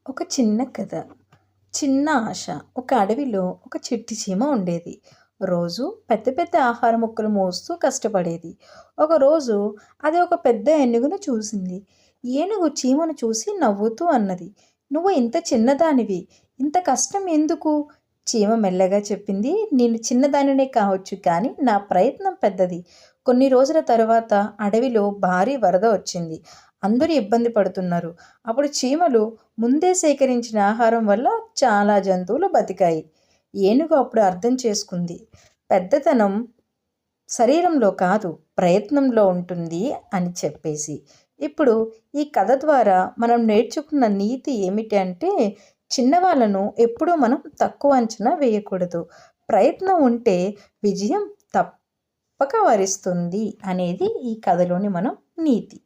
ఒక చిన్న కథ. చిన్న ఆశ. ఒక అడవిలో ఒక చిట్టి చీమ ఉండేది. రోజు పెద్ద పెద్ద ఆహార ముక్కలు మోస్తూ కష్టపడేది. ఒకరోజు అది ఒక పెద్ద ఏనుగును చూసింది. ఏనుగు చీమను చూసి నవ్వుతూ అన్నది, "నువ్వు ఇంత చిన్నదానివి, ఇంత కష్టం ఎందుకు?" చీమ మెల్లగా చెప్పింది, "నేను చిన్నదానినే కావచ్చు, కానీ నా ప్రయత్నం పెద్దది." కొన్ని రోజుల తరువాత అడవిలో భారీ వరద వచ్చింది. అందరూ ఇబ్బంది పడుతున్నారు. అప్పుడు చీమలు ముందే సేకరించిన ఆహారం వల్ల చాలా జంతువులు బతికాయి. ఏనుగు అప్పుడు అర్థం చేసుకుంది, పెద్దతనం శరీరంలో కాదు, ప్రయత్నంలో ఉంటుంది అని చెప్పేసి. ఇప్పుడు ఈ కథ ద్వారా మనం నేర్చుకున్న నీతి ఏమిటి అంటే, చిన్నవాళ్ళను ఎప్పుడూ మనం తక్కువ అంచనా వేయకూడదు. ప్రయత్నం ఉంటే విజయం తప్పక వరిస్తుంది అనేది ఈ కథలోని మనం నీతి.